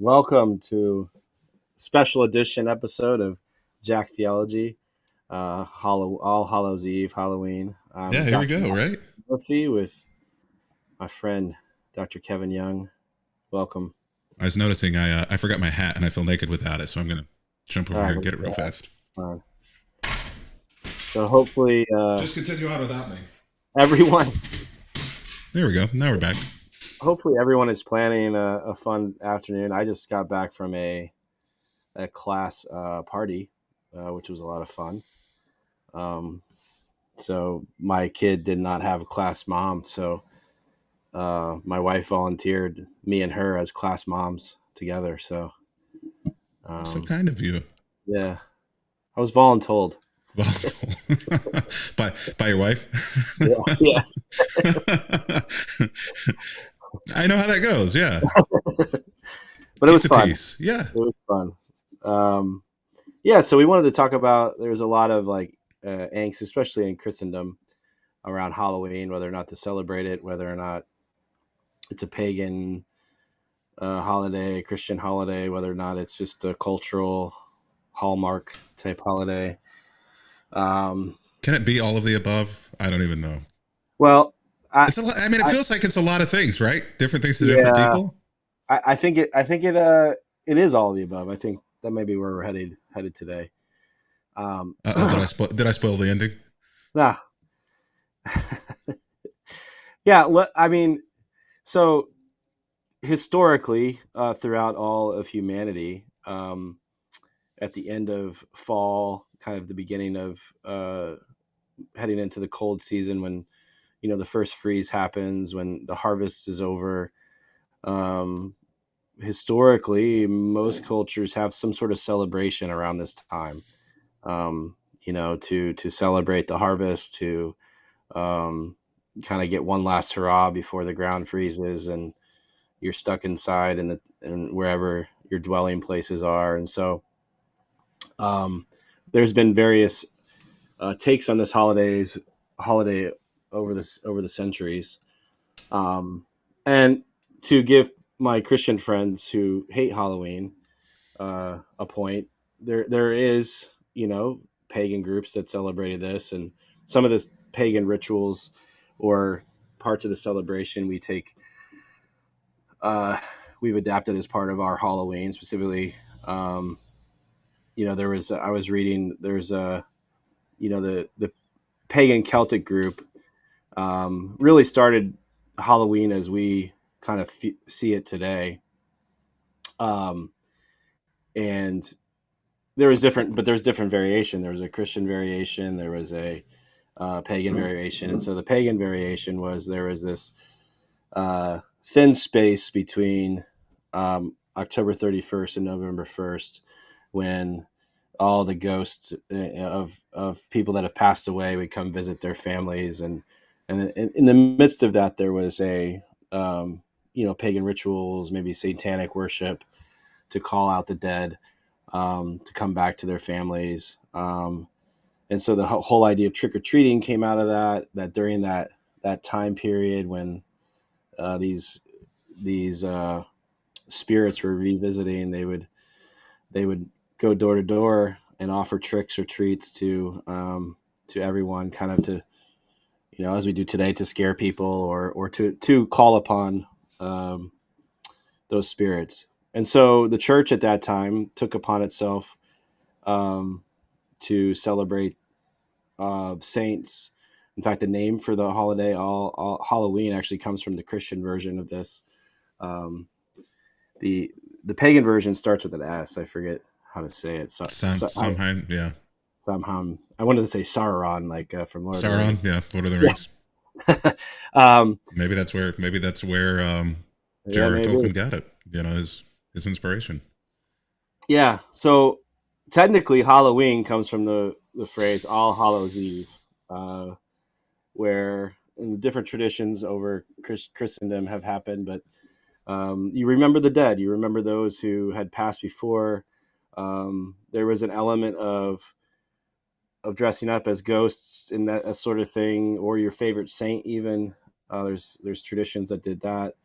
Welcome to special edition episode of Jack Theology, All Hallows Eve, Halloween. Yeah, I'm here we Dr. go, Matt right? Murphy with my friend Dr. Kevin Young. Welcome. I was noticing I forgot my hat and I feel naked without it, so I'm gonna jump All over right, here and let's get it real go. fast. So hopefully, Just continue on without me. everyone, There we go. Now we're back. hopefully everyone is planning a fun afternoon. I just got back from a class party, which was a lot of fun. Um, so my kid did not have a class mom, so my wife volunteered me and her as class moms together. So That's so um, kind of you. yeah, I was voluntold. Volatile. by your wife. Yeah, yeah. I know how that goes. Yeah, But it keep was the fun. peace. Yeah. It was fun. Yeah, so we wanted to talk about. There was a lot of angst, especially in Christendom, around Halloween, whether or not to celebrate it, whether or not it's a pagan holiday, Christian holiday, whether or not it's just a cultural hallmark type holiday. Um, Can it be all of the above? I don't even know. well, I, It's a lot. I mean, it I feels like it's a lot of things, right? Different things to different yeah, people. I think it is all of the above. I think that may be where we're headed today. Oh, did I spoil the ending? Nah, yeah. I mean, so historically, throughout all of humanity, at the end of fall, kind of the beginning of heading into the cold season, when the first freeze happens, when the harvest is over. Um, Historically, most cultures have some sort of celebration around this time. To celebrate the harvest, to um, kind of get one last hurrah before the ground freezes and you're stuck inside and wherever your dwelling places are. And so um, there's been various takes on this holiday over the centuries. Um, and to give my Christian friends who hate Halloween a point, there is pagan groups that celebrated this, and some of the pagan rituals or parts of the celebration uh, we've adapted as part of our Halloween. Specifically, um, there was I was reading there's a the pagan Celtic group really started Halloween as we kind of see it today. Um, and there's different variation. There was a Christian variation, there was a pagan variation, and so the pagan variation was there was this thin space between October 31st and November 1st when all the ghosts of people that have passed away would come visit their families, and in the midst of that there was a pagan rituals, maybe satanic worship to call out the dead, to come back to their families. And so the whole idea of trick or treating came out of that during that time period when these spirits were revisiting, they would go door to door and offer tricks or treats to everyone, kind of to as we do today, to scare people or to call upon um, those spirits. And so the church at that time took upon itself um, to celebrate saints. In fact, the name for the holiday, all Halloween, actually comes from the Christian version of this. Um, the the pagan version starts with an S. I forget how to say it. Somehow, yeah. Somehow I wanted to say Sauron, like from Lord of the Rings. Sauron, yeah. Lord of the Yeah. Rings. um, Maybe that's where yeah, J.R.R. maybe. Tolkien got it. His inspiration. Yeah. So technically, Halloween comes from the phrase All Hallows Eve, uh, where in the different traditions over Christendom have happened, but you remember the dead, you remember those who had passed before. There was an element of dressing up as ghosts and that sort of thing, or your favorite saint even. There's traditions that did that.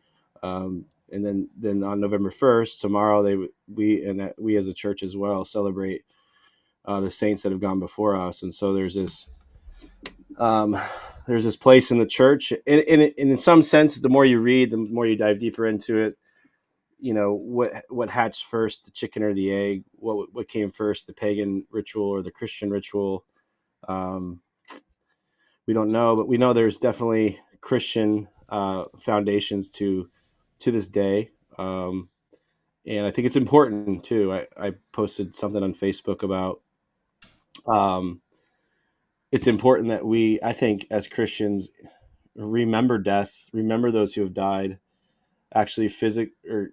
And then on November 1st, tomorrow, we as a church as well celebrate the saints that have gone before us. And so um, there's this place in the church, and in some sense, the more you read, the more you dive deeper into it. What hatched first, the chicken or the egg? What came first, the pagan ritual or the Christian ritual? Um, we don't know, but we know there's definitely Christian foundations to this day. And I think it's important too. I posted something on Facebook about um, it's important that I think, as Christians, remember death, remember those who have died, actually or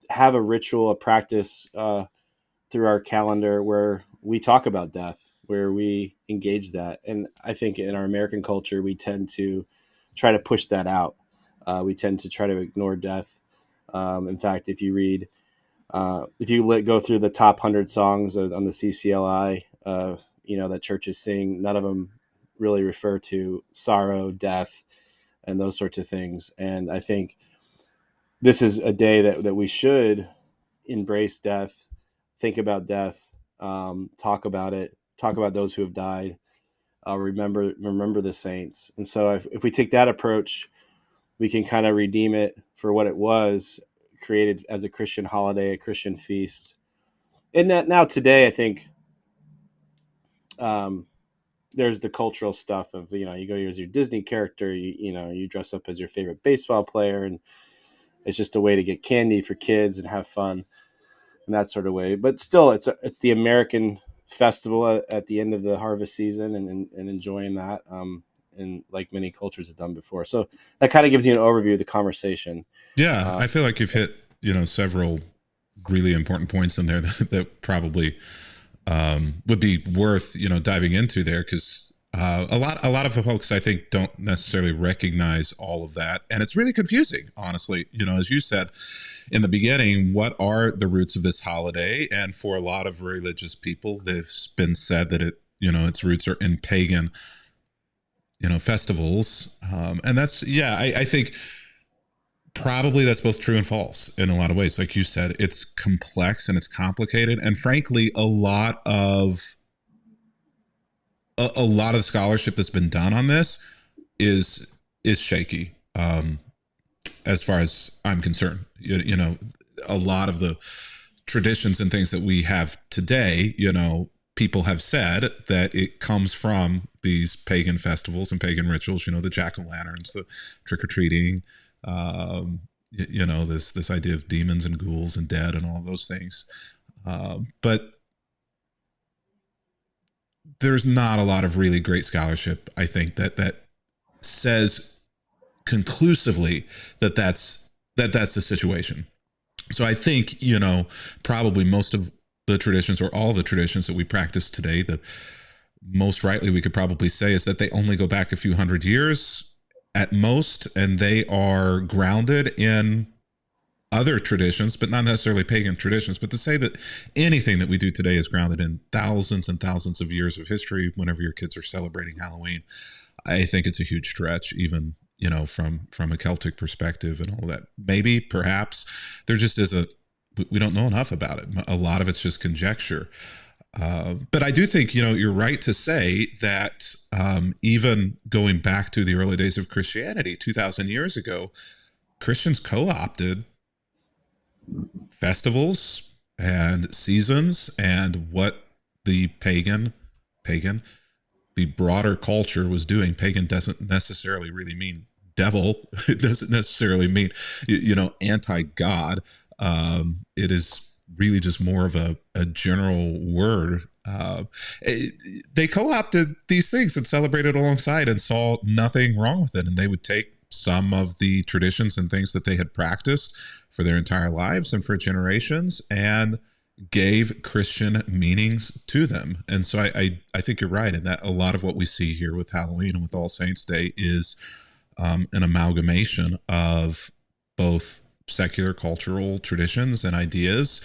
have a ritual, a practice through our calendar where we talk about death, where we engage that. And I think in our American culture, we tend to try to push that out. We tend to try to ignore death. In fact, if you go through the top 100 songs on the CCLI, that churches sing, none of them really refer to sorrow, death, and those sorts of things. And I think this is a day that we should embrace death, think about death, talk about it, talk about those who have died, remember the saints. And so if we take that approach, we can kind of redeem it for what it was, created as a Christian holiday, a Christian feast. And that now today, I think um, there's the cultural stuff of, you go as your Disney character, you dress up as your favorite baseball player, and it's just a way to get candy for kids and have fun in that sort of way. But still, it's the American festival at the end of the harvest season, and enjoying that, and like many cultures have done before. So that kind of gives you an overview of the conversation. Yeah, Uh, I feel like you've hit, several really important points in there that probably would be worth, diving into there, because a lot of the folks, I think, don't necessarily recognize all of that, and it's really confusing, honestly. As you said in the beginning, what are the roots of this holiday? And for a lot of religious people, they've been said that its roots are in pagan, festivals, and that's, yeah, I think probably that's both true and false in a lot of ways. Like you said, it's complex and it's complicated, and frankly, a lot of the scholarship that's been done on this is shaky, as far as I'm concerned. A lot of the traditions and things that we have today, people have said that it comes from these pagan festivals and pagan rituals, the jack-o'-lanterns, the trick-or-treating, this idea of demons and ghouls and dead and all those things. But there's not a lot of really great scholarship, I think, that says conclusively that's the situation. So I think, probably most of the traditions, or all the traditions that we practice today, the most rightly we could probably say is that they only go back a few hundred years at most, and they are grounded in other traditions, but not necessarily pagan traditions. But to say that anything that we do today is grounded in thousands and thousands of years of history, whenever your kids are celebrating Halloween, I think it's a huge stretch, even, from a Celtic perspective and all that. Maybe, perhaps, there just is we don't know enough about it. A lot of it's just conjecture. But I do think, you're right to say that, even going back to the early days of Christianity, 2,000 years ago, Christians co-opted festivals and seasons and what the pagan, the broader culture was doing. Pagan doesn't necessarily really mean devil. It doesn't necessarily mean, anti-God. It is really just more of a general word. They co-opted these things and celebrated alongside and saw nothing wrong with it. And they would take some of the traditions and things that they had practiced for their entire lives and for generations, and gave Christian meanings to them. And so I think you're right in that a lot of what we see here with Halloween and with All Saints Day is an amalgamation of both secular cultural traditions and ideas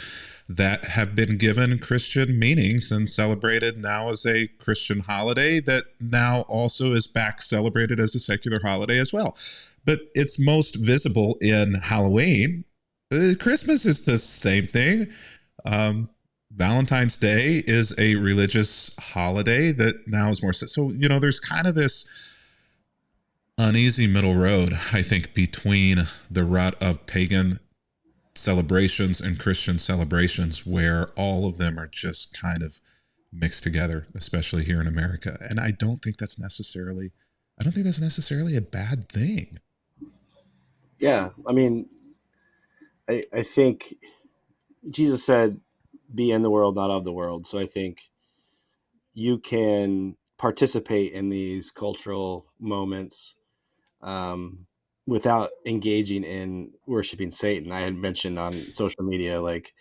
that have been given Christian meanings and celebrated now as a Christian holiday that now also is back celebrated as a secular holiday as well. But it's most visible in Halloween, Christmas is the same thing. Um, Valentine's Day is a religious holiday that now is more so. You know, there's kind of this uneasy middle road, I think, between the rut of pagan celebrations and Christian celebrations, where all of them are just kind of mixed together, especially here in America. And I don't think that's necessarily a bad thing. Yeah, I mean, I think Jesus said, "Be in the world, not of the world." So I think you can participate in these cultural moments um, without engaging in worshiping Satan. I had mentioned on social media, like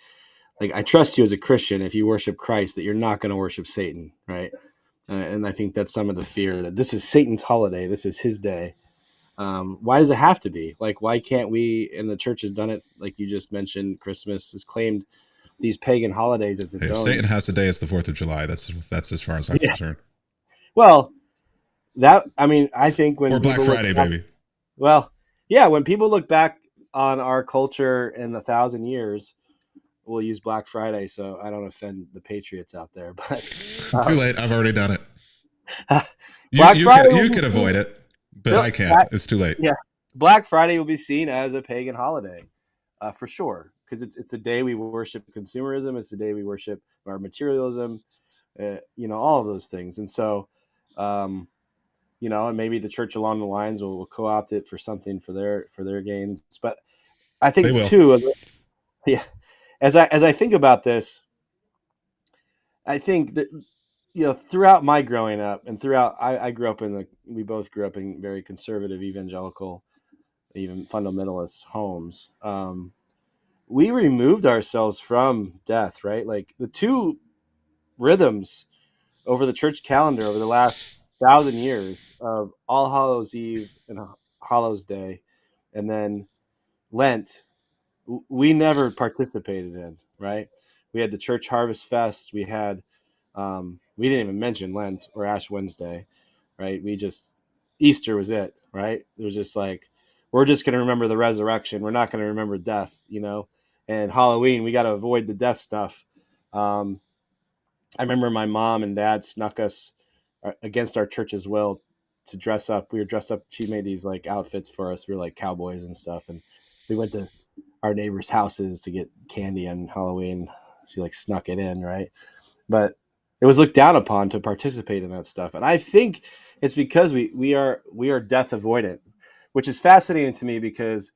I trust you as a Christian if you worship Christ that you're not going to worship Satan, right? And I think that's some of the fear that this is Satan's holiday, this is his day. Why does it have to be? Like, why can't we? And the church has done it, like you just mentioned. Christmas has claimed these pagan holidays as Hey, its if own. Satan has a day, it's the 4th of July. That's as far as I'm Yeah. concerned. Well, that I mean, I think Or when Black people look Friday, back, baby. well, yeah, when people look back on our culture in 1,000 years, we'll use Black Friday. So I don't offend the patriots out there, but Too um, late. I've already done it. You Black you Friday can will you be can seen. avoid it, but Nope, I can't. It's too late. yeah, Black Friday will be seen as a pagan holiday, for sure, because it's a day we worship consumerism. It's a day we worship our materialism. All of those things, and so, um, and maybe the church along the lines will co-opt it for something for their gains. But I They think will. too, yeah, as I think about this, I think that throughout my growing up and throughout I grew up we both grew up in very conservative evangelical, even fundamentalist homes. We removed ourselves from death, right? Like the two rhythms over the church calendar over the last 1,000 years of All Hallows Eve and Hallows Day, and then Lent, we never participated in, right? We had the church harvest fest. We didn't even mention Lent or Ash Wednesday, right? Easter was it, right? It was just like, we're just going to remember the resurrection. We're not going to remember death. And Halloween, we got to avoid the death stuff. Um, I remember my mom and dad snuck us against our church's will to dress up. We were dressed up. She made these like outfits for us. We were like cowboys and stuff. And we went to our neighbors' houses to get candy on Halloween. She like snuck it in, right? But it was looked down upon to participate in that stuff. And I think it's because we are death avoidant, which is fascinating to me because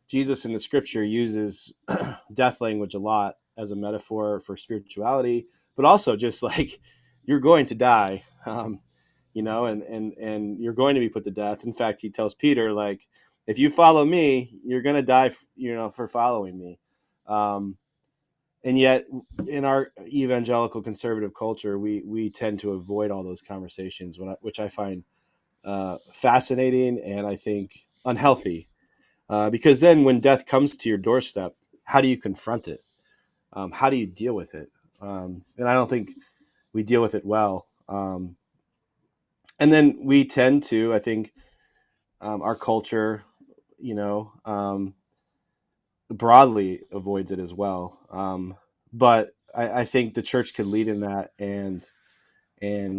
Jesus in the scripture uses death language a lot as a metaphor for spirituality, but also just like you're going to die, and you're going to be put to death. In fact, he tells Peter, like, if you follow me, you're going to die, for following me. And yet, in our evangelical conservative culture, we tend to avoid all those conversations, which I find fascinating and I think unhealthy. Because then when death comes to your doorstep, how do you confront it? How do you deal with it? And I don't think we deal with it well. And then we tend to, I think, our culture, you know, um, broadly avoids it as well. But I think the church could lead in that and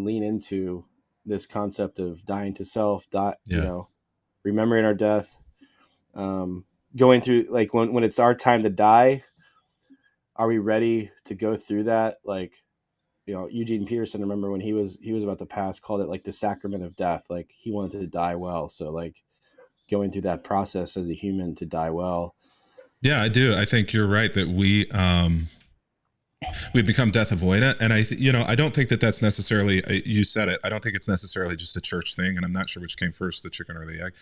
lean into this concept of dying to self, Yeah. remembering our death, um, going through like when it's our time to die, are we ready to go through that? Like, Eugene Peterson, remember when he was about to pass, called it like the sacrament of death. Like he wanted to die well. So like going through that process as a human to die well. Yeah, I do. I think you're right that we become death avoidant, and I don't think that that's necessarily. You said it. I don't think it's necessarily just a church thing, and I'm not sure which came first, the chicken or the egg,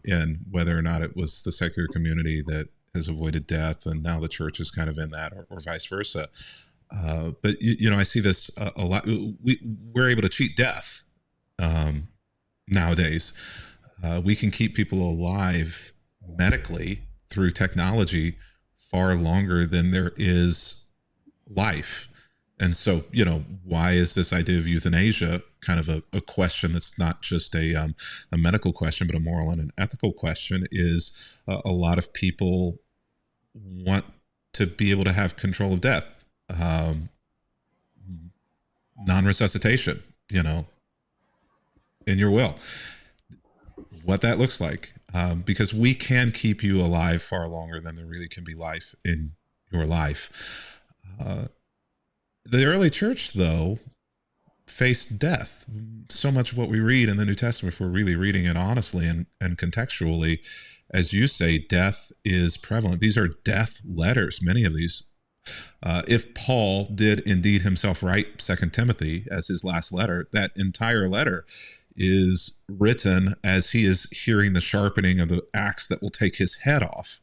and whether or not it was the secular community that has avoided death, and now the church is kind of in that, or vice versa. But I see this a lot. We're able to cheat death um, nowadays. We can keep people alive medically through technology far longer than there is life. And so, why is this idea of euthanasia kind of a question that's not just a medical question, but a moral and an ethical question? Is a lot of people want to be able to have control of death, um, non-resuscitation, in your will, what that looks like, because we can keep you alive far longer than there really can be life in your life. Uh, the early church, though, faced death. So much of what we read in the New Testament, if we're really reading it honestly and contextually, as you say, death is prevalent. These are death letters, many of these. If Paul did indeed himself write Second Timothy as his last letter, that entire letter is written as he is hearing the sharpening of the axe that will take his head off.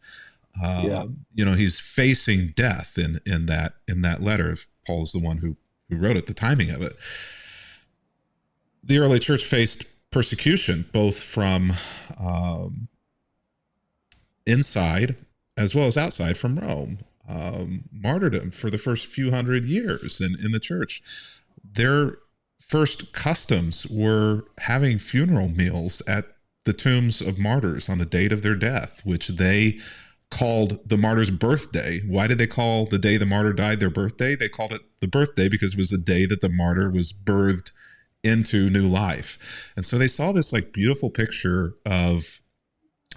Yeah. He's facing death in that letter. If Paul's the one who wrote it, the timing of it. The early church faced persecution both from um, inside as well as outside from Rome. Martyrdom for the first few hundred years in the church. Their first customs were having funeral meals at the tombs of martyrs on the date of their death, which they called the martyr's birthday. Why did they call the day the martyr died their birthday? They called it the birthday because it was the day that the martyr was birthed into new life. And so they saw this like beautiful picture of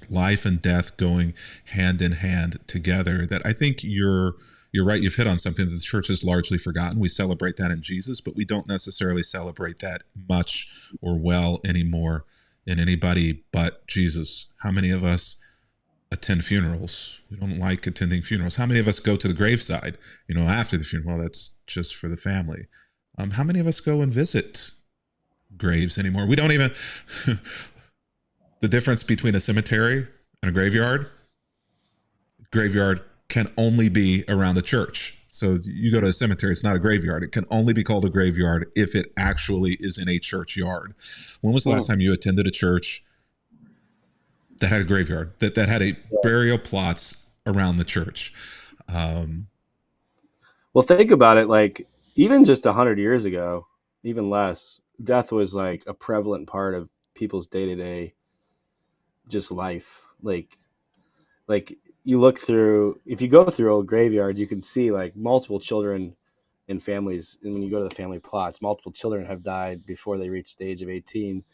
life and death going hand in hand together, that I think you're right. You've hit on something that the church has largely forgotten. We celebrate that in Jesus, but we don't necessarily celebrate that much or well anymore in anybody but Jesus. How many of us attend funerals? We don't like attending funerals. How many of us go to the graveside, after the funeral? Well, that's just for the family. How many of us go and visit graves anymore? We don't even. The difference between a cemetery and a graveyard can only be around the church. So you go to a cemetery, it's not a graveyard. It can only be called a graveyard if it actually is in a churchyard. When was the last Mm. time you attended a church that had a graveyard, that had a Yeah. burial plots around the church? Um, Well, think about it. Like even just 100 years ago, even less, death was like a prevalent part of people's day to day just life. Like you look through, if you go through old graveyards, you can see like multiple children in families. And when you go to the family plots, multiple children have died before they reached the age of 18.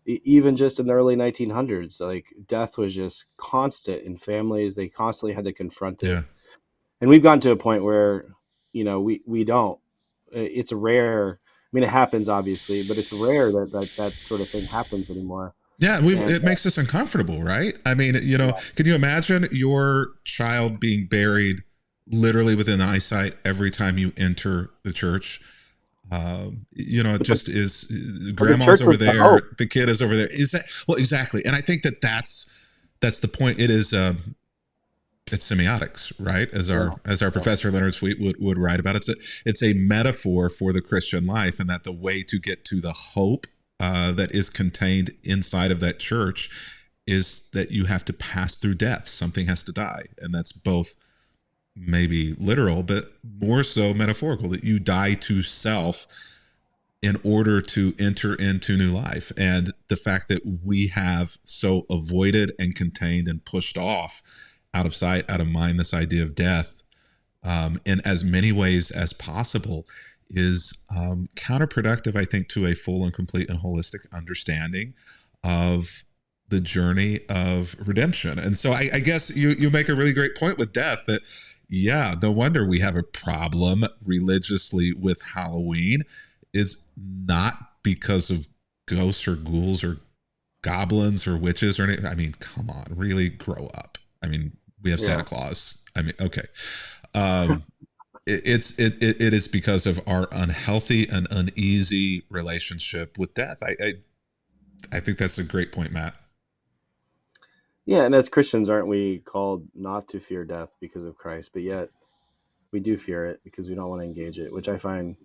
Even just in the early 1900s, like death was just constant in families. They constantly had to confront it. yeah. And we've gotten to a point where, we don't, it's a rare, I mean, it happens obviously, but it's rare that sort of thing happens anymore. Yeah, And it makes us uncomfortable, right? I mean, can you imagine your child being buried literally within eyesight every time you enter the church? It but the, just is. but the Grandma's church over was the there, hope. the kid is over there. Is that well? Exactly, and I think that's the point. It is. It's semiotics, right? As Yeah, our professor Leonard Sweet would write about, it's a metaphor for the Christian life, and that the way to get to the hope that is contained inside of that church is that you have to pass through death. Something has to die, and that's both maybe literal, but more so metaphorical. That you die to self in order to enter into new life. And the fact that we have so avoided and contained and pushed off out of sight, out of mind, this idea of death in as many ways as possible is counterproductive, I think, to a full and complete and holistic understanding of the journey of redemption. And so I guess you make a really great point with death, that yeah, no wonder we have a problem religiously with Halloween, is not because of ghosts or ghouls or goblins or witches or anything. I mean, come on, really grow up. I mean, we have Santa yeah. Claus. I mean, okay. Um, it is because of our unhealthy and uneasy relationship with death. I think that's a great point, Matt. Yeah, and as Christians, aren't we called not to fear death because of Christ? But yet we do fear it because we don't want to engage it, which I find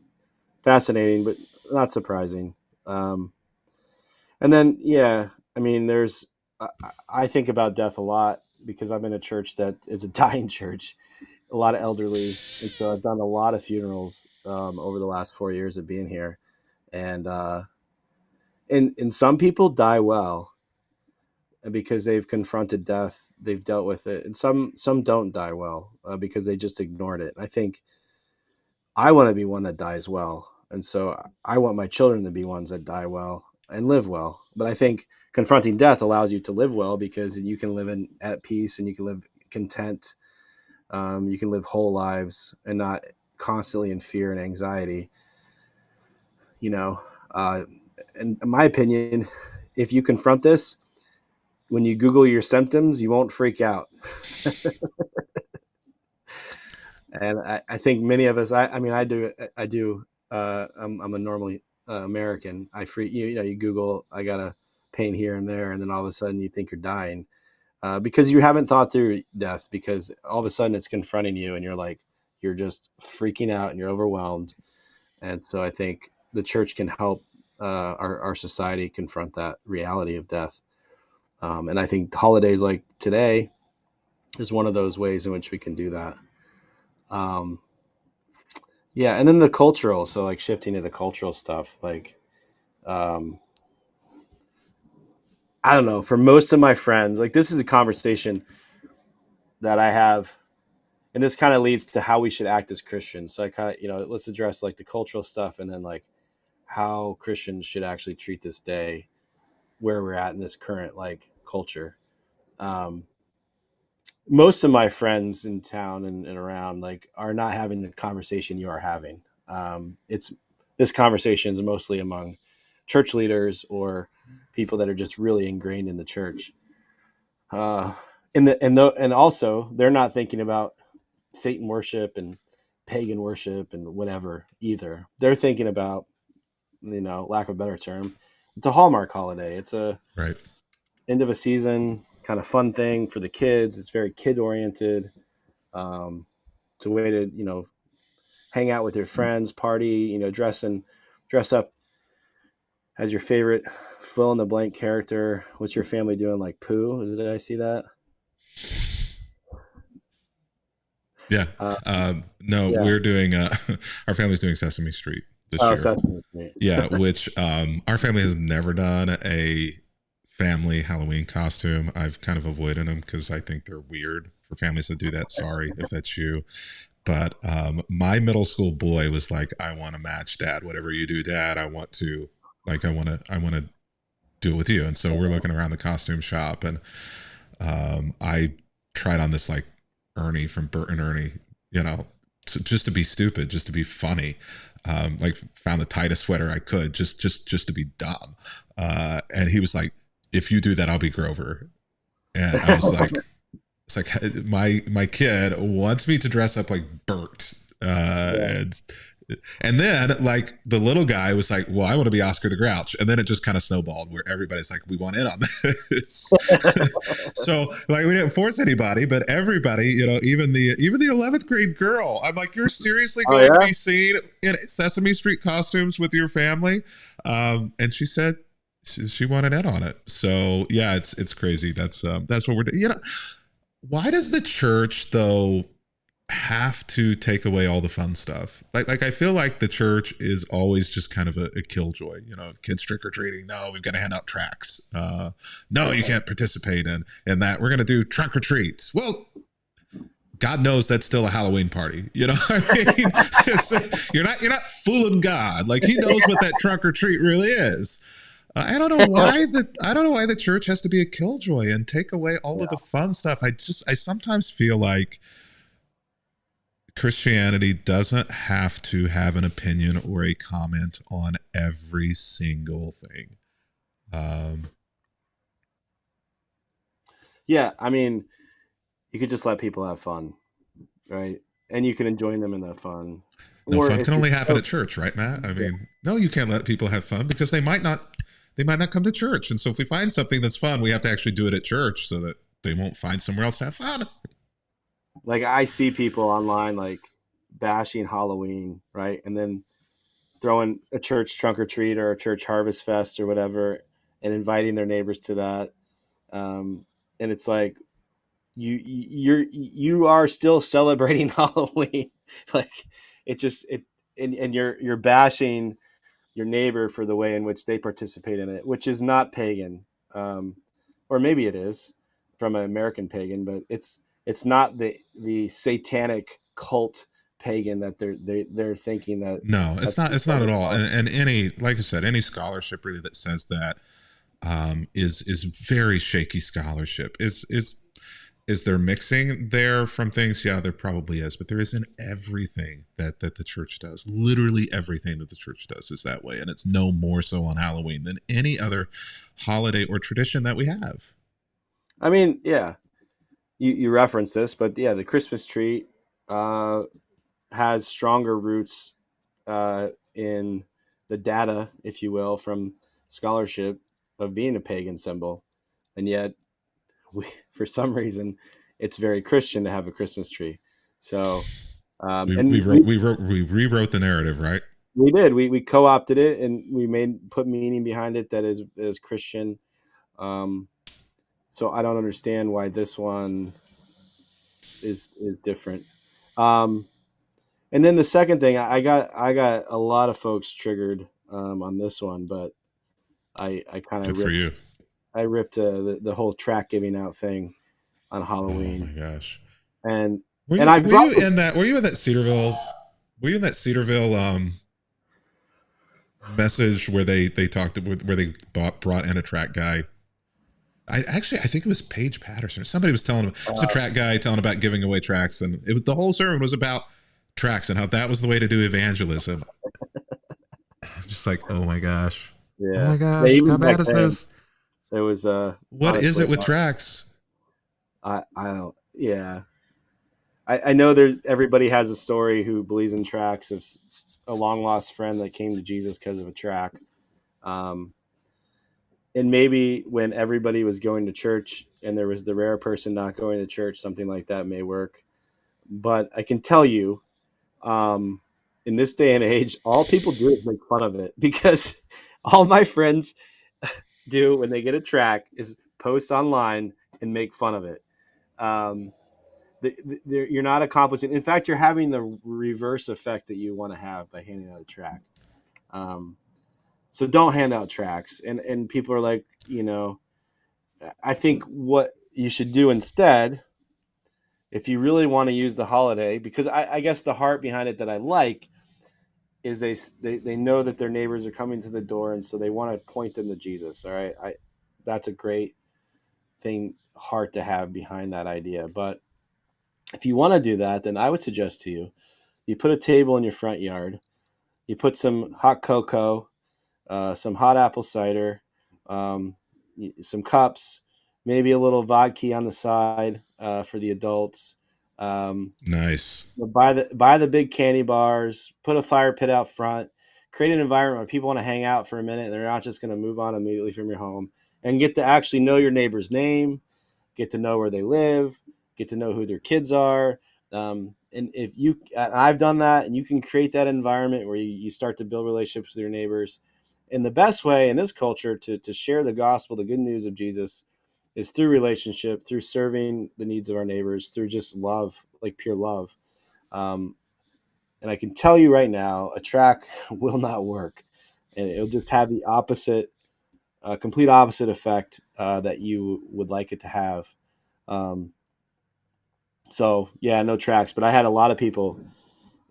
fascinating, but not surprising. Um, and then, yeah, I mean, I think about death a lot because I'm in a church that is a dying church, a lot of elderly. And so I've done a lot of funerals over the last 4 years of being here. And some people die well, and because they've confronted death, they've dealt with it, and some don't die well because they just ignored it. I think I want to be one that dies well, and so I want my children to be ones that die well and live well. But I think confronting death allows you to live well because you can live at peace and you can live content. You can live whole lives and not constantly in fear and anxiety. You know, uh, in my opinion, if you confront this, when you Google your symptoms, you won't freak out. And I think many of us, I mean, I do. I'm a normally American. You know, you Google, I got a pain here and there, and then all of a sudden you think you're dying because you haven't thought through death. Because all of a sudden it's confronting you, and you're just freaking out and you're overwhelmed. And so I think the church can help our society confront that reality of death. And I think holidays like today is one of those ways in which we can do that. Um, Yeah, and then the cultural, so like shifting to the cultural stuff, um I don't know, for most of my friends, like this is a conversation that I have, and this kind of leads to how we should act as Christians. So I kind of, let's address like the cultural stuff and then like how Christians should actually treat this day where we're at in this current like culture. Um Most of my friends in town and around like are not having the conversation you are having. It's This conversation is mostly among church leaders or people that are just really ingrained in the church. Uh, and also they're not thinking about Satan worship and pagan worship and whatever either. They're thinking about, lack of a better term, it's a Hallmark holiday. It's a Right. end of a season kind of fun thing for the kids. It's very kid oriented. Um, it's a way to hang out with your friends, party, dress up as your favorite fill in the blank character. What's your family doing? Like Pooh? Did I see that? Yeah. Uh, No, yeah. we're doing our family's doing Sesame Street this Oh, year. Sesame Street. Yeah, which our family has never done a family Halloween costume. I've kind of avoided them because I think they're weird for families that do that. Sorry if that's you. But my middle school boy was like, I want to match dad. Whatever you do, dad, I want to I want to do it with you. And so we're looking around the costume shop, and I tried on this like Ernie from Bert and Ernie, just to be stupid, just to be funny. Like found the tightest sweater I could, just to be dumb. And he was like, "If you do that, I'll be Grover." And I was like, "It's like my kid wants me to dress up like Bert." Yeah. And then like the little guy was like, "Well, I want to be Oscar the Grouch," and then it just kind of snowballed where everybody's like, "We want in on this." So like we didn't force anybody, but everybody, even the 11th grade girl, I'm like, "You're seriously Oh going to yeah. be seen in Sesame Street costumes with your family?" And she said she wanted in on it. So yeah, it's crazy. That's what we're doing. Why does the church though have to take away all the fun stuff? Like I feel like the church is always just kind of a killjoy. Kids trick or treating. No, we've got to hand out tracts. No, you can't participate in that. We're gonna do trunk or treats. Well, God knows that's still a Halloween party. You know what I mean? You're not fooling God. Like He knows what that trunk or treat really is. I don't know why the church has to be a killjoy and take away all of the fun stuff. I sometimes feel like Christianity doesn't have to have an opinion or a comment on every single thing. Um, Yeah. I mean, you could just let people have fun, right? And you can join them in that fun. no, Or fun if can you're only happen at church, right, Matt? I yeah. mean, no, you can't let people have fun because they might not come to church. And so if we find something that's fun, we have to actually do it at church so that they won't find somewhere else to have fun. Like I see people online like bashing Halloween, right? And then throwing a church trunk or treat or a church harvest fest or whatever and inviting their neighbors to that. Um, and it's like you are still celebrating Halloween. Like it and you're bashing your neighbor for the way in which they participate in it, which is not pagan. Um, or maybe it is from an American pagan, but it's not the satanic cult pagan that they're thinking that No, it's that's not. It's what not at we're all. calling. And any, like I said, any scholarship really that says that is very shaky scholarship. Is there mixing there from things? Yeah, there probably is, but there isn't everything that the church does. Literally everything that the church does is that way, and it's no more so on Halloween than any other holiday or tradition that we have. I mean, yeah, you referenced this, but yeah, the Christmas tree uh, has stronger roots in the data, if you will, from scholarship of being a pagan symbol, and yet we, for some reason, it's very Christian to have a Christmas tree. So, We and wrote we rewrote the narrative, right? we did we co-opted it and we put meaning behind it that is Christian. Um, so I don't understand why this one is different. Um, and then the second thing, I got a lot of folks triggered on this one, but I kind of Good for ripped you. I ripped the whole track giving out thing on Oh my Halloween, gosh. and Were and you I were brought you in that were you in that Cedarville were you in that Cedarville message where they talked where they brought in a track guy? I think it was Paige Patterson. Somebody was telling him it's a track guy telling about giving away tracks, and it was the whole sermon was about tracks and how that was the way to do evangelism. I'm just like, oh yeah, my yeah, gosh, how even back bad is then this? it was What on its is way it with out. tracks? I don't, yeah, I know there everybody has a story who believes in tracks of a long lost friend that came to Jesus because of a track. Um, and maybe when everybody was going to church and there was the rare person not going to church, something like that may work. But I can tell you, um, in this day and age, all people do is make fun of it because all my friends do when they get a track is post online and make fun of it. Um, you're not accomplishing. In fact, you're having the reverse effect that you want to have by handing out a track. Um, so don't hand out tracks. And people are like, I think what you should do instead, if you really want to use the holiday, because I guess the heart behind it that I like is they know that their neighbors are coming to the door, and so they want to point them to Jesus. All right, that's a great thing, heart to have behind that idea. But if you want to do that, then I would suggest to you, you put a table in your front yard, you put some hot cocoa, some hot apple cider, um, some cups, maybe a little vodka on the side for the adults. Um, Nice. buy the big candy bars. Put a fire pit out front. Create an environment where people want to hang out for a minute. And they're not just going to move on immediately from your home, and get to actually know your neighbor's name, get to know where they live, get to know who their kids are. And if you, I've done that, and you can create that environment where you start to build relationships with your neighbors. And the best way in this culture to share the gospel, the good news of Jesus, is through relationship, through serving the needs of our neighbors, through just love, like pure love. Um, and I can tell you right now, a track will not work, and it'll just have the opposite, complete opposite effect that you would like it to have. Um, so yeah, no tracks. But I had a lot of people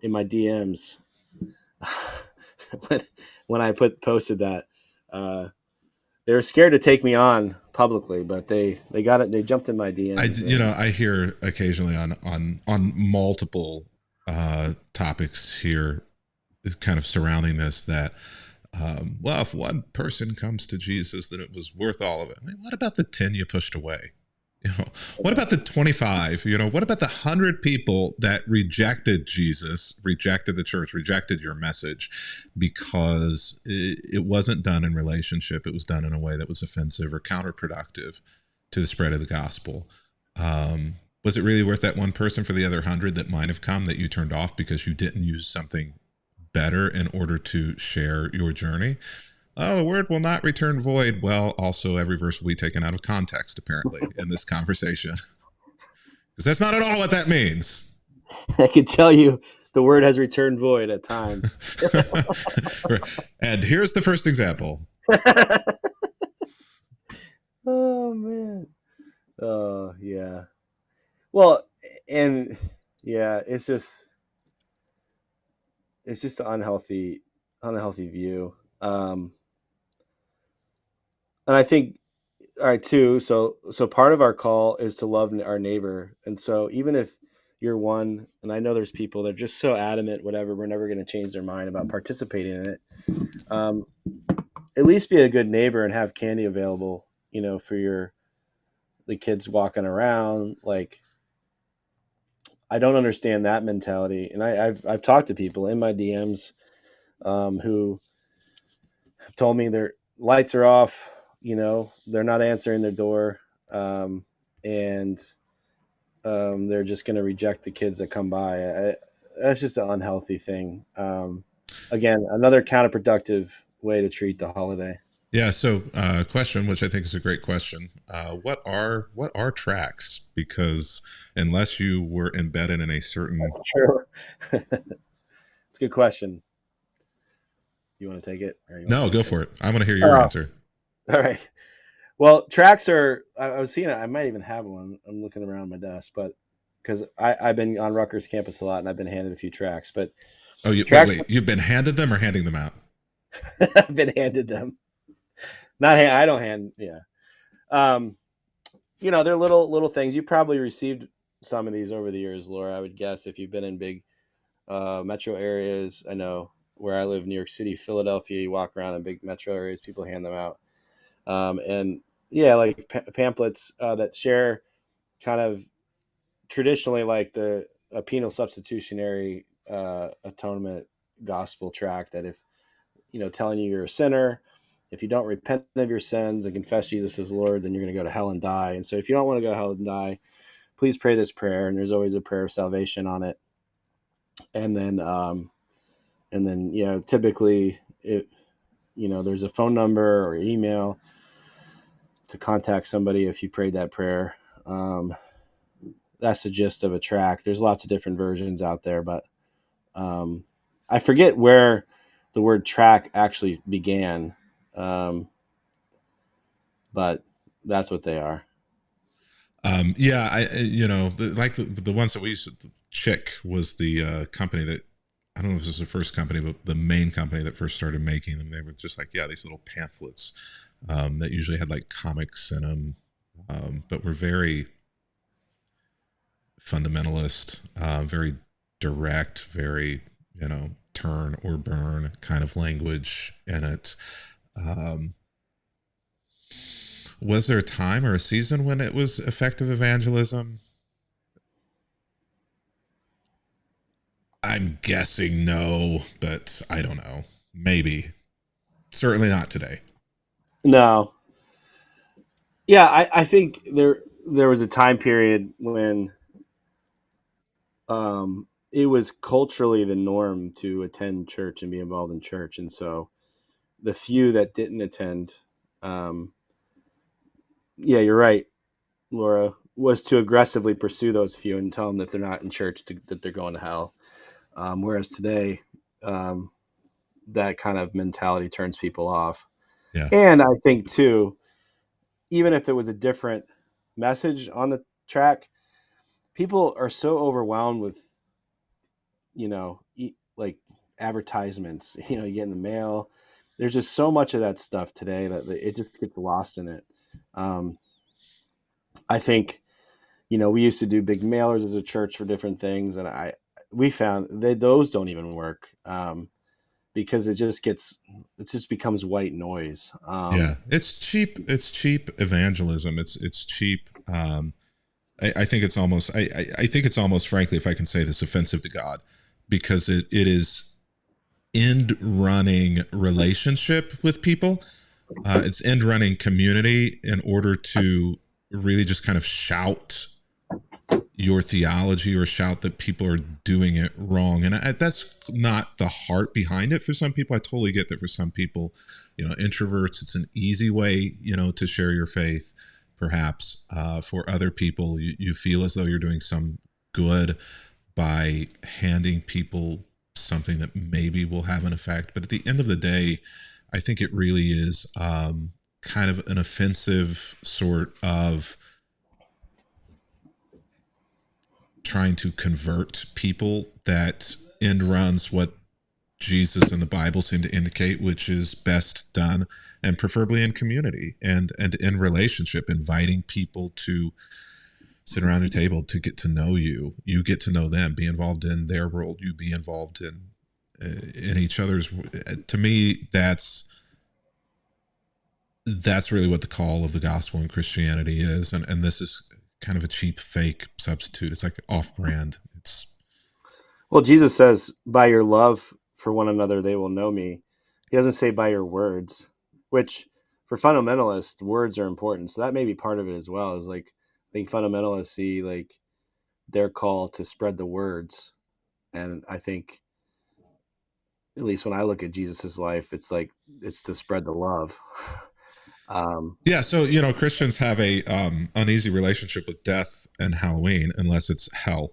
in my DMs when, when I posted that. Uh, they were scared to take me on publicly, but they got it. They jumped in my DMs, and I hear occasionally on multiple topics here kind of surrounding this that well, if one person comes to Jesus, then it was worth all of it. I mean, what about the 10 you pushed away? What about the 25? What about the 100 people that rejected Jesus, rejected the church, rejected your message because it wasn't done in relationship? It was done in a way that was offensive or counterproductive to the spread of the gospel. Was it really worth that one person for the other 100 that might have come that you turned off because you didn't use something better in order to share your journey? Oh, the word will not return void. Well, also every verse will be taken out of context, apparently, in this conversation. Because that's not at all what that means. I can tell you the word has returned void at times. And here's the first example. man. Oh yeah. Well, and yeah, it's just an unhealthy view. And I think all right too. So part of our call is to love our neighbor, and so even if you're one, and I know there's people that are just so adamant, whatever, we're never going to change their mind about participating in it. Um, at least be a good neighbor and have candy available, for the kids walking around. Like I don't understand that mentality, and I've talked to people in my DMs who have told me their lights are off. They're not answering their door, and they're just going to reject the kids that come by. That's just an unhealthy thing. Again, another counterproductive way to treat the holiday. Yeah. So, question, which I think is a great question. What are tracks? Because unless you were embedded in a certain, Sure. It's a good question. You want to take it, or you want no, me to go take for it? it. I want to hear your Oh, answer. all right. Well, tracks are. I was seeing it. I might even have one. I'm looking around my desk, but because I've been on Rutgers campus a lot, and I've been handed a few tracks. But Oh, wait, tracks, wait. You've been handed them or handing them out? I've been handed them. Not I don't hand. Yeah. Um, they're little things. You probably received some of these over the years, Laura. I would guess if you've been in big metro areas. I know where I live, New York City, Philadelphia. You walk around in big metro areas, people hand them out, and yeah, like pamphlets that share kind of traditionally like the a penal substitutionary atonement gospel tract that if telling you you're a sinner, if you don't repent of your sins and confess Jesus as Lord, then you're going to go to hell and die. And so if you don't want to go to hell and die, please pray this prayer. And there's always a prayer of salvation on it. And then yeah, typically there's a phone number or email to contact somebody if you prayed that prayer. That's the gist of a track. There's lots of different versions out there, but I forget where the word track actually began, um, but that's what they are. Yeah, like the ones that we used to, Chick was the company that, I don't know if this was the first company, but the main company that first started making them. They were just like, yeah, these little pamphlets that usually had like comics in them, but were very fundamentalist, very direct, very, turn or burn kind of language in it. Um, was there a time or a season when it was effective evangelism? I'm guessing no, but I don't know. Maybe. Certainly not today. No, yeah, I think there was a time period when it was culturally the norm to attend church and be involved in church, and so the few that didn't attend, um, yeah, you're right, Laura, was to aggressively pursue those few and tell them that they're not in church, that they're going to hell. Whereas today, um, that kind of mentality turns people off. Yeah. And I think too, even if it was a different message on the track, people are so overwhelmed with like advertisements. You get in the mail. There's just so much of that stuff today that it just gets lost in it. Um, I think we used to do big mailers as a church for different things, and we found those don't even work because it just becomes white noise. Yeah. It's cheap. It's cheap evangelism. It's cheap. I think it's almost I think it's almost, frankly, if I can say this, offensive to God, because it is end running relationship with people. It's end running community in order to really just kind of shout your theology or shout that people are doing it wrong. And that's not the heart behind it. For some people, I totally get that. For some people, introverts, it's an easy way, to share your faith. Perhaps for other people, you feel as though you're doing some good by handing people something that maybe will have an effect. But at the end of the day, I think it really is kind of an offensive sort of trying to convert people that end runs what Jesus and the Bible seem to indicate, which is best done and preferably in community and in relationship, inviting people to sit around your table to get to know you. You get to know them, be involved in their world. You be involved in each other's. To me, that's really what the call of the gospel in Christianity is, and this is kind of a cheap fake substitute. It's like off-brand. It's Well, Jesus says, by your love for one another, they will know me. He doesn't say by your words, which for fundamentalists, words are important. So that may be part of it as well. Is like, I think fundamentalists see like their call to spread the words. And I think, at least when I look at Jesus's life, it's like, it's to spread the love. um, yeah. So Christians have a uneasy relationship with death and Halloween, unless it's hell.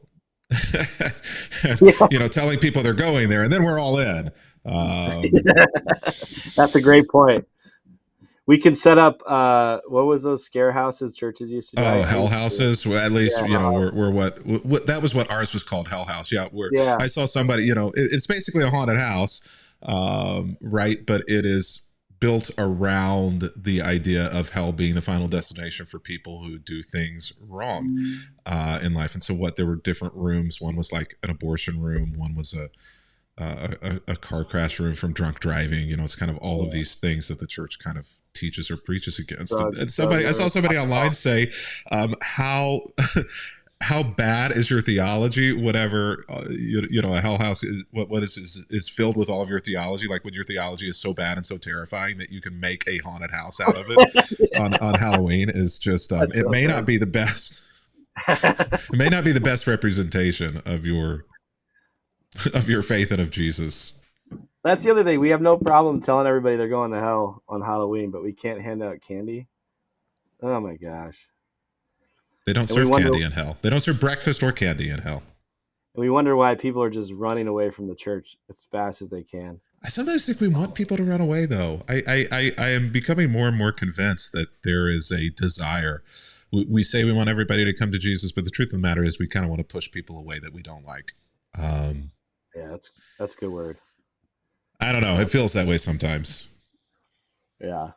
And, yeah, telling people they're going there, and then we're all in. Um, that's a great point. We can set up, what was those scare houses churches used to do? Oh, I hell used to do. houses. Well, at least Yeah. we're what that was what ours was called, hell house. Yeah, where Yeah. I saw somebody. It's basically a haunted house, right? But it is built around the idea of hell being the final destination for people who do things wrong in life. And so, there were different rooms. One was like an abortion room. One was a car crash room from drunk driving. It's kind of all of Yeah. these things that the church kind of teaches or preaches against. And Drug I saw rooms, somebody online alcohol. say, how how bad is your theology? Whatever a hell house is, what is filled with all of your theology. Like when your theology is so bad and so terrifying that you can make a haunted house out of it on Halloween is just That's it so may not funny. be the best. It may not be the best representation of your faith and of Jesus. That's the other thing. We have no problem telling everybody they're going to hell on Halloween, but we can't hand out candy. Oh my gosh! They don't And we serve wonder, candy in hell. They don't serve breakfast or candy in hell. why people are just running away from the church as fast as they can. I sometimes think we want people to run away, though. I am becoming more and more convinced that there is a desire. We say we want everybody to come to Jesus, but the truth of the matter is we kind of want to push people away that we don't like. Um, Yeah, that's a good word. I don't know. It That's, feels that way sometimes. yeah,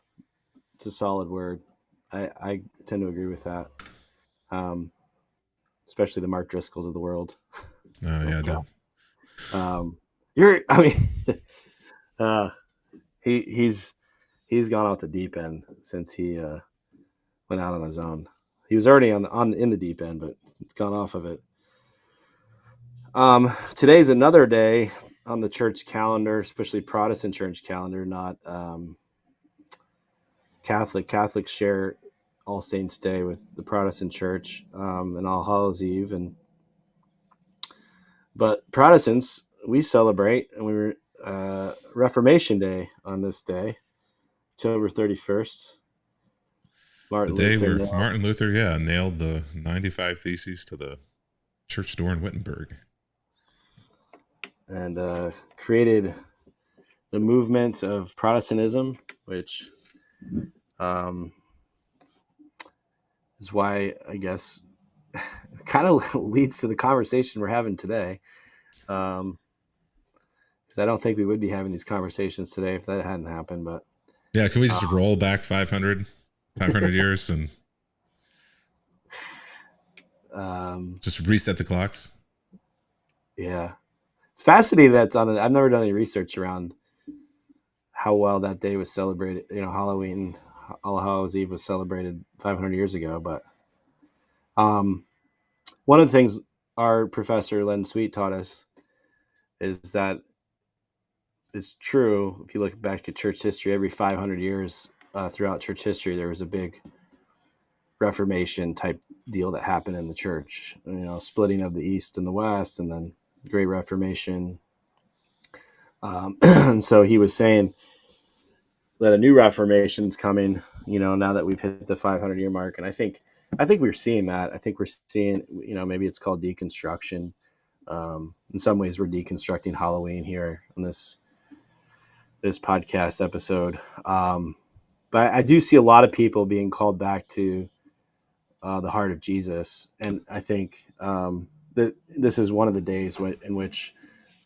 it's a solid word. I tend to agree with that. Um, Especially the Mark Driscolls of the world. Oh, Oh yeah, God. no. I mean, uh, he's gone off the deep end since he went out on his own. He was already on in the deep end, but it's gone off of it. Today's another day on the church calendar, especially Protestant church calendar, not Catholic. Catholics share All Saints Day with the Protestant Church, and All Hallows Eve, but Protestants, we celebrate, and we were Reformation Day on this day, October 31st. The Martin day Luther where nailed Martin Luther, yeah, nailed the 95 Theses to the church door in Wittenberg. and created the movement of Protestantism, which um, is why I guess kind of leads to the conversation we're having today. Because I don't think we would be having these conversations today if that hadn't happened. But Yeah, can we uh, just roll back 500 years and um, just reset the clocks? yeah, it's fascinating that's on. I've never done any research around how well that day was celebrated. Halloween, All Hallows Eve was celebrated 500 years ago. But um, one of the things our professor Len Sweet taught us is that it's true. If you look back at church history, every 500 years throughout church history, there was a big Reformation type deal that happened in the church. Splitting of the East and the West, and then Great Reformation. And so he was saying that a new Reformation is coming. Now that we've hit the 500-year mark, and I think we're seeing that. I think we're seeing. Maybe it's called deconstruction. In some ways, we're deconstructing Halloween here on this podcast episode. but I do see a lot of people being called back to the heart of Jesus, and I think that this is one of the days in which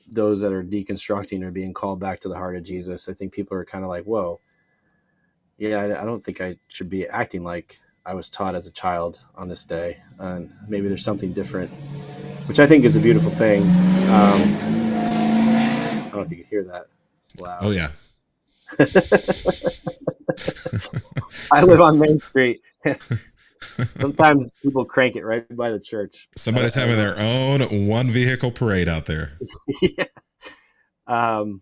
those that are deconstructing are being called back to the heart of Jesus. I think people are kind of like, whoa, yeah, I don't think I should be acting like I was taught as a child on this day. And maybe there's something different, which I think is a beautiful thing. I don't know if you could hear that. It's Oh loud. yeah. I live on Main Street. Sometimes people crank it right by the church. Somebody's I don't having know. their own one vehicle parade out there. Yeah. um,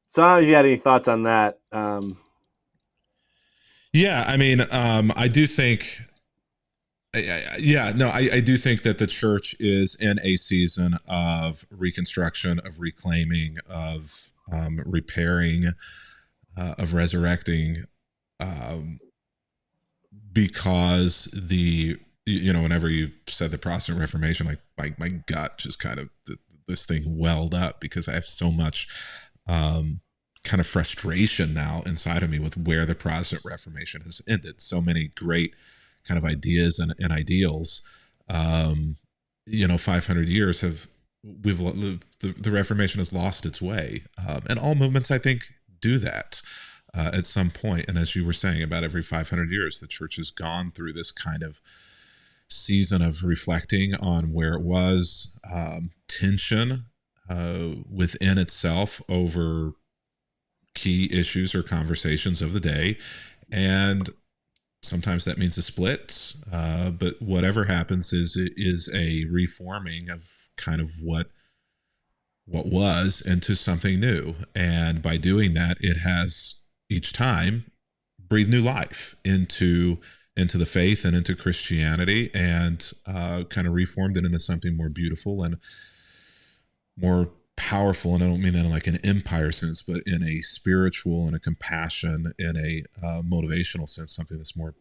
so I don't know if you had any thoughts on that. Yeah, I mean, I do think, yeah, no, I do think that the church is in a season of reconstruction, of reclaiming, of repairing, of resurrecting, um, because whenever you said the Protestant Reformation, like my gut just kind of this thing welled up because I have so much um, kind of frustration now inside of me with where the Protestant Reformation has ended. So many great kind of ideas and ideals. 500 years have the Reformation has lost its way, and all movements, I think, do that at some point. And as you were saying, about every 500 years, the church has gone through this kind of season of reflecting on where it was, tension within itself over key issues or conversations of the day. And sometimes that means a split, but whatever happens is a reforming of kind of what was into something new. And by doing that, it has each time breathed new life into the faith and into Christianity, and kind of reformed it into something more beautiful and more powerful. And I don't mean that in like an empire sense, but in a spiritual and a compassion, in a motivational sense, something that's more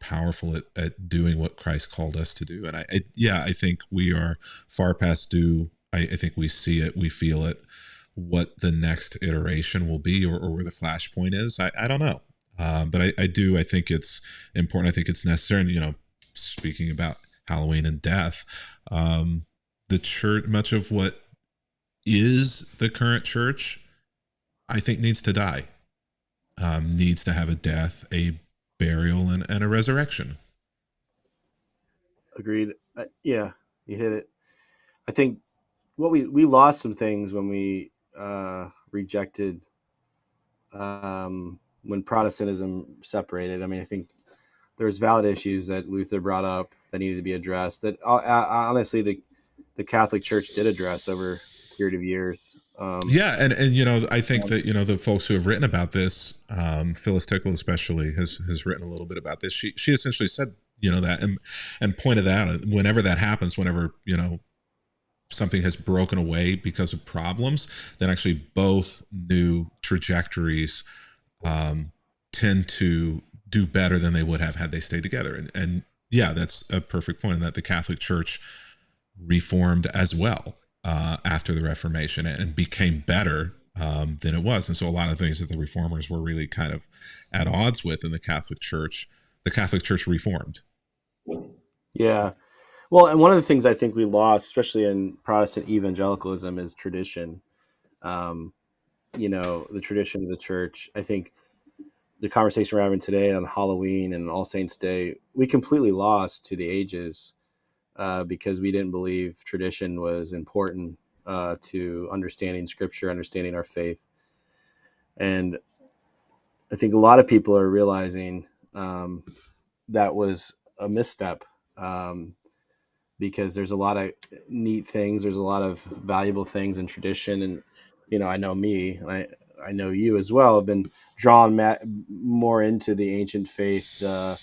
powerful at doing what Christ called us to do. And I think we are far past due. I think we see it, we feel it. What the next iteration will be, or where the flashpoint is, I don't know. But I think it's important. I think it's necessary. And speaking about Halloween and death, the church, much of what is the current church, I think needs to die. Needs to have a death, a burial, and a resurrection. Agreed. Yeah, you hit it. I think we lost some things when we rejected when Protestantism separated. I mean, I think there's valid issues that Luther brought up that needed to be addressed. That honestly, the Catholic Church did address over a period of years. Yeah, and I think that the folks who have written about this, Phyllis Tickle especially has written a little bit about this. She essentially said that, and pointed out whenever that happens, whenever something has broken away because of problems, then actually both new trajectories um, tend to do better than they would have had they stayed together. And yeah, that's a perfect point in that the Catholic Church reformed as well after the Reformation and became better than it was. And so a lot of things that the reformers were really kind of at odds with in the Catholic Church reformed. Yeah. Well, and one of the things I think we lost, especially in Protestant evangelicalism, is tradition. Um, the tradition of the church. I think the conversation we're having today on Halloween and All Saints Day, we completely lost to the ages because we didn't believe tradition was important to understanding Scripture, understanding our faith. And I think a lot of people are realizing that was a misstep because there's a lot of neat things, there's a lot of valuable things in tradition, and I know me, and I know you as well, have been drawn more into the ancient faith, the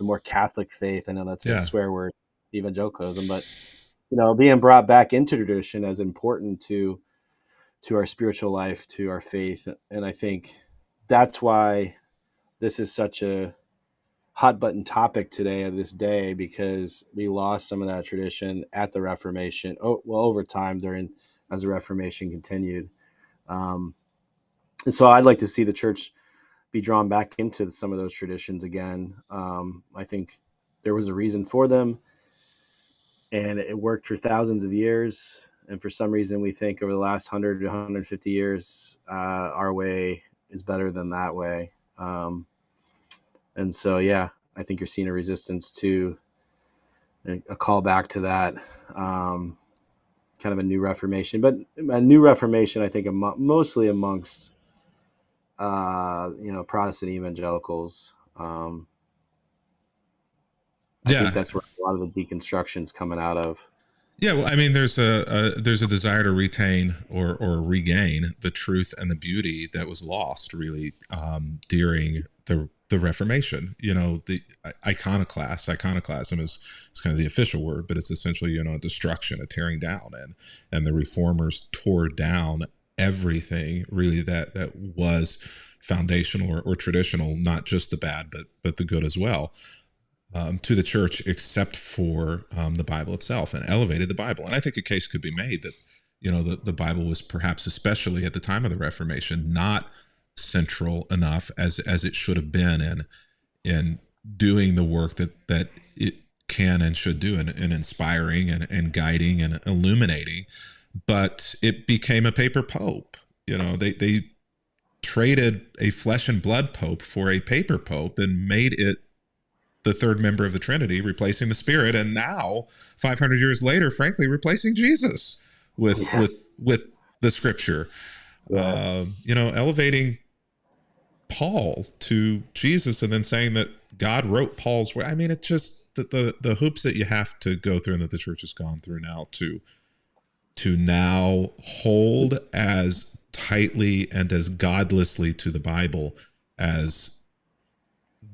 more Catholic faith. I know that's a Yeah. swear word, evangelicalism, but being brought back into tradition as important to our spiritual life, to our faith, and I think that's why this is such a hot button topic today of this day because we lost some of that tradition at the Reformation. Oh, well, over time during as the Reformation continued, and so I'd like to see the church be drawn back into some of those traditions again. I think there was a reason for them, and it worked for thousands of years. And for some reason, we think over the last 100 to 150 years, our way is better than that way. And so, yeah, I think you're seeing a resistance to a call back to that, kind of a new Reformation, but a new Reformation, I think, mostly amongst Protestant evangelicals. I think Yeah. that's where a lot of the deconstruction's coming out of. Yeah, well, I mean, there's a desire to retain or regain the truth and the beauty that was lost, really, during the Reformation. You know, the iconoclasm is kind of the official word, but it's essentially, you know, a destruction, a tearing down, and the reformers tore down everything really that was foundational or traditional, not just the bad, but the good as well, to the church, except for the Bible itself, and elevated the Bible. And I think a case could be made that, you know, the Bible was perhaps, especially at the time of the Reformation, not central enough as it should have been in doing the work that it can and should do, in inspiring and guiding and illuminating. But it became a paper pope. You know, they traded a flesh and blood pope for a paper pope and made it the third member of the Trinity, replacing the Spirit, and now 500 years later, frankly, replacing Jesus with Yeah, the Scripture. yeah, You know, elevating Paul to Jesus, and then saying that God wrote Paul's way. I mean, it's just the hoops that you have to go through, and that the church has gone through now to now hold as tightly and as godlessly to the Bible as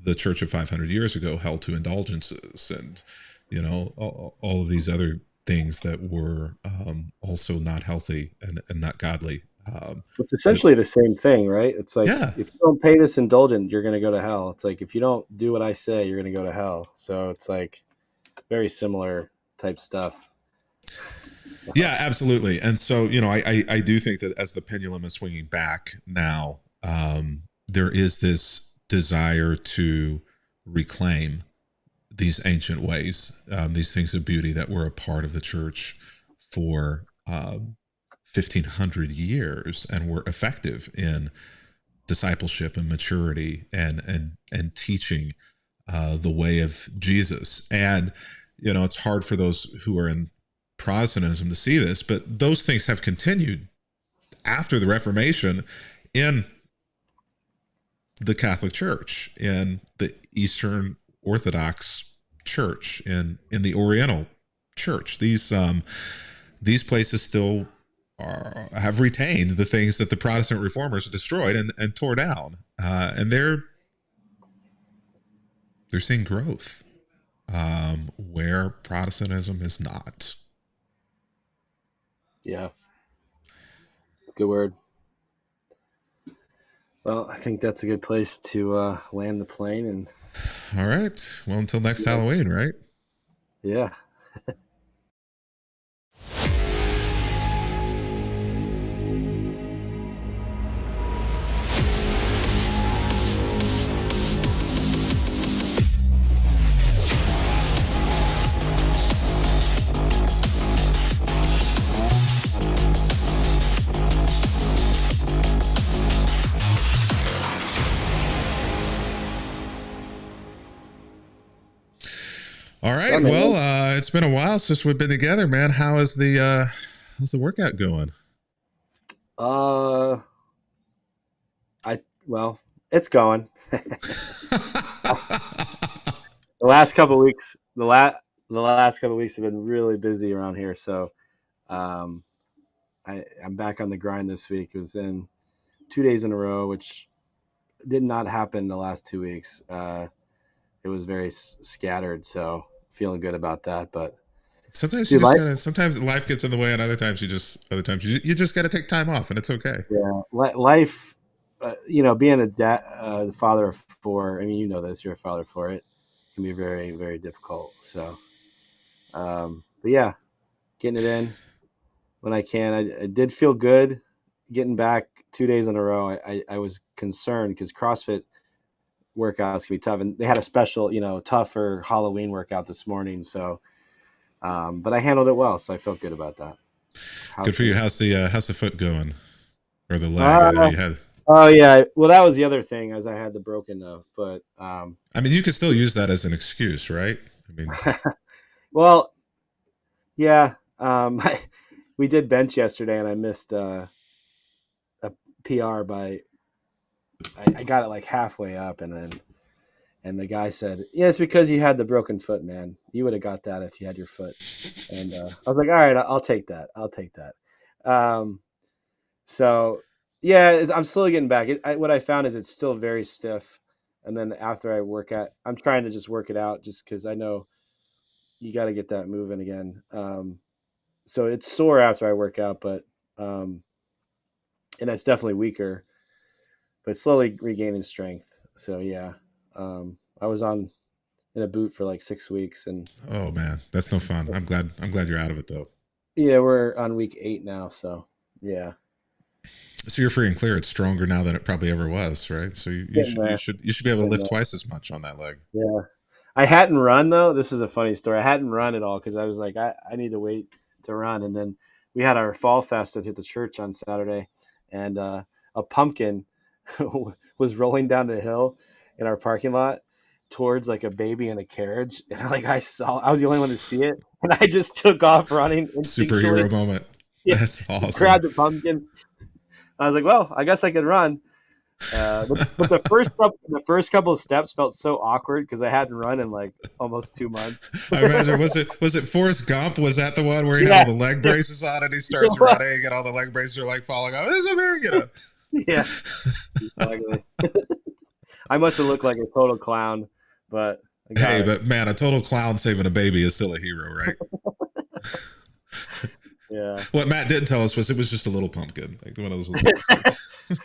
the church of 500 years ago held to indulgences, and, you know, all of these other things that were also not healthy and not godly. it's But essentially the same thing, right? It's like yeah, if you don't pay this indulgent, you're going to go to hell. It's like if you don't do what I say, you're going to go to hell. So it's like very similar type stuff. yeah, absolutely. And so, you know, I do think that as the pendulum is swinging back now, there is this desire to reclaim these ancient ways, these things of beauty that were a part of the church for 1,500 years and were effective in discipleship and maturity and teaching the way of Jesus. And, you know, it's hard for those who are in Protestantism to see this, but those things have continued after the Reformation in the Catholic Church, in the Eastern Orthodox Church, in the Oriental Church. These places still have retained the things that the Protestant reformers destroyed and tore down, and they're seeing growth where Protestantism is not. Yeah, it's a good word. Well, I think that's a good place to land the plane. And All right. Well, until next Halloween, right? yeah. All Yeah, right. Well, man. it's been a while since we've been together, man. How's the workout going? Uh, I well, it's going. The last couple of weeks, the last couple of weeks have been really busy around here. So, um, I'm back on the grind this week. It was in 2 days in a row, which did not happen the last 2 weeks. It was very scattered. So, feeling good about that. But Sometimes you dude, just life, gotta. Sometimes life gets in the way, and other times you just gotta take time off, and it's okay. yeah, life. Being the father of four. I mean, you know this. You're a father for it. Can be very, very difficult. So, but yeah, getting it in when I can. I did feel good getting back 2 days in a row. I was concerned because CrossFit. workouts can be tough. And they had a special, tougher Halloween workout this morning. So, but I handled it well, so I felt good about that. Good How's for you. things? How's the foot going or the leg? I know Uh, you had. oh yeah. Well, that was the other thing, as I had the broken foot. I mean, you could still use that as an excuse, right? I mean, Well, yeah. We did bench yesterday, and I missed a PR by. I got it like halfway up, and the guy said, "Yeah, it's because you had the broken foot, man. You would have got that if you had your foot." And I was like, "All right, I'll take that. I'll take that." Um, so yeah, I'm slowly getting back. What I found is it's still very stiff, and then after I'm trying to just work it out, just because I know you got to get that moving again. So it's sore after I work out, but um, and it's definitely weaker, but slowly regaining strength. So yeah, I was on in a boot for like 6 weeks, and oh man, that's no fun. I'm glad you're out of it though. yeah, we're on week 8 now. So yeah, So you're free and clear. It's stronger now than it probably ever was, right? So getting there, you should be able to getting lift there. twice as much on that leg. Yeah, I hadn't run though. This is a funny story. I hadn't run at all because I was like, I need to wait to run. And then we had our fall fest at the church on Saturday, and a pumpkin was rolling down the hill in our parking lot towards like a baby in a carriage. And I was the only one to see it. And I just took off running instinctually. Superhero moment. Yeah, That's awesome. grabbed the pumpkin. I was like, well, I guess I could run. But the first couple of steps felt so awkward because I hadn't run in like almost 2 months. I imagine was it Forrest Gump? Was that the one where he had all Yeah, the leg braces on and he starts running and all the leg braces are like falling off? It's a very good. yeah, exactly. I must have looked like a total clown, but I got Hey, it. but man, a total clown saving a baby is still a hero, right? Yeah. What Matt didn't tell us was it was just a little pumpkin, like one of those little things.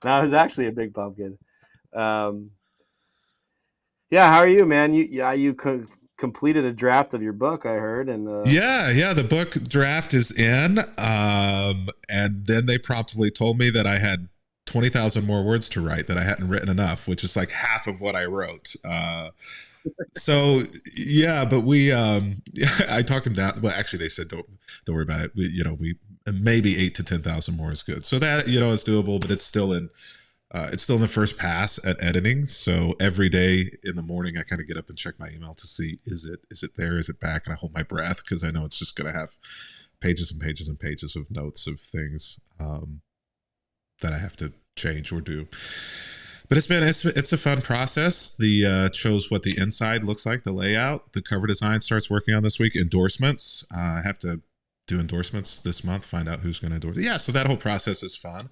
No, it was actually a big pumpkin. Um, yeah, how are you, man? You completed a draft of your book, I heard, and Yeah. The book draft is in, and then they promptly told me that I had 20,000 more words to write that I hadn't written enough, which is like half of what I wrote. So yeah, but we, I talked them down. Well, actually, they said don't worry about it. We maybe 8 to 10,000 more is good. So that is doable, but it's still in the first pass at editing. So every day in the morning, I kind of get up and check my email to see is it there, is it back, and I hold my breath because I know it's just going to have pages and pages and pages of notes of things that I have to change or do. But it's a fun process. The shows what the inside looks like, the layout, the cover design starts working on this week. Endorsements, I have to do endorsements this month. Find out who's going to endorse. Yeah, so that whole process is fun.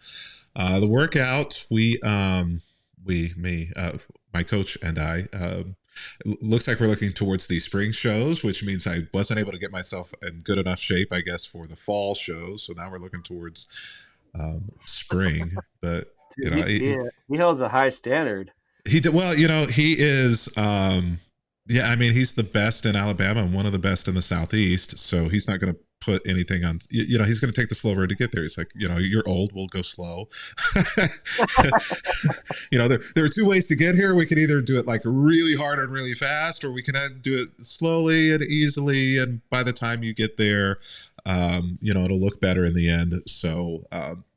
The workout, my coach and I, looks like we're looking towards the spring shows, which means I wasn't able to get myself in good enough shape, I guess, for the fall shows. So now we're looking towards spring. But dude, he holds a high standard. he did well. He is. Yeah, I mean, he's the best in Alabama and one of the best in the Southeast. So he's not going to put anything on. He's going to take the slow road to get there. He's like, you're old. We'll go slow. There are two ways to get here. We can either do it like really hard and really fast, or we can do it slowly and easily. And by the time you get there, it'll look better in the end. So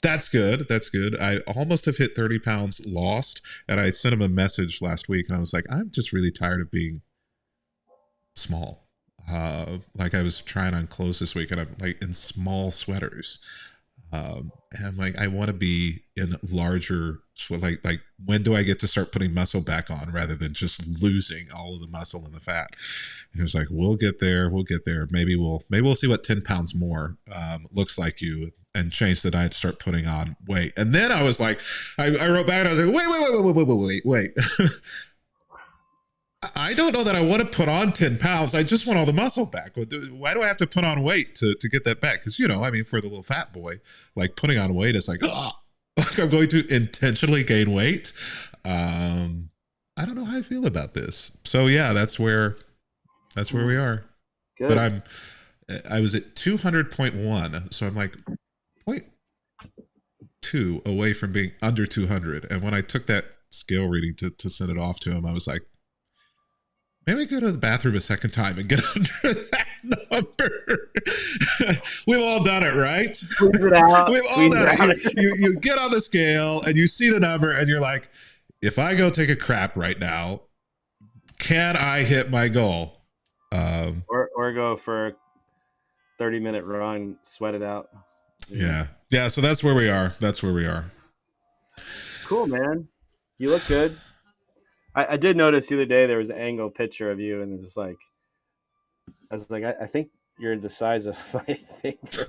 that's good. That's good. I almost have hit 30 pounds lost, and I sent him a message last week, and I was like, I'm just really tired of being small. Like I was trying on clothes this week, and I'm like in small sweaters. And I'm like, I want to be in larger. Like when do I get to start putting muscle back on rather than just losing all of the muscle and the fat? And he was like, we'll get there. We'll get there. Maybe we'll see what 10 pounds more looks like you, and change the diet to start putting on weight. And then I was like, I wrote back and I was like, wait. I don't know that I want to put on 10 pounds. I just want all the muscle back. Why do I have to put on weight to get that back? Because, I mean, for the little fat boy, like putting on weight is like, like I'm going to intentionally gain weight. I don't know how I feel about this. So yeah, that's where we are. Good. But I was at 200.1. So I'm like 0.2 away from being under 200. And when I took that scale reading to send it off to him. I was like, maybe go to the bathroom a second time and get under that number. We've all done it, right? Squeeze it out. We've all done it. You get on the scale and you see the number and you're like, if I go take a crap right now, can I hit my goal? Or go for a 30-minute run, sweat it out. Yeah. Yeah. So that's where we are. That's where we are. Cool, man. You look good. I did notice the other day there was an angle picture of you, and it's just like, I was like, I think you're the size of my finger.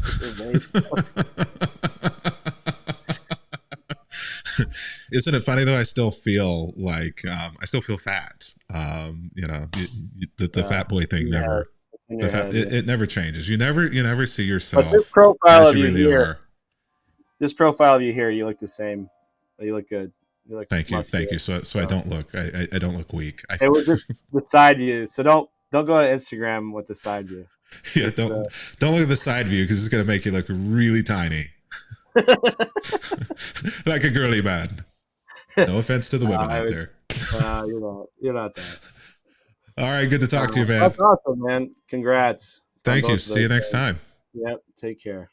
Isn't it funny though? I still feel like I still feel fat. The fat boy thing never. The fat, it never changes. You never see yourself but this profile as of you you really here, are. This profile of you here, you look the same. You look good. You look Thank muscular. you. So I don't look I don't look weak. It was just the side view. So don't go to Instagram with the side view. Yeah, Just, don't look at the side view because it's gonna make you look really tiny. Like a girly man. No offense to the women out there. You're not that. All right, good to talk to you, man. That's awesome, man. Congrats. Thank you. See you next time. Yep. Take care.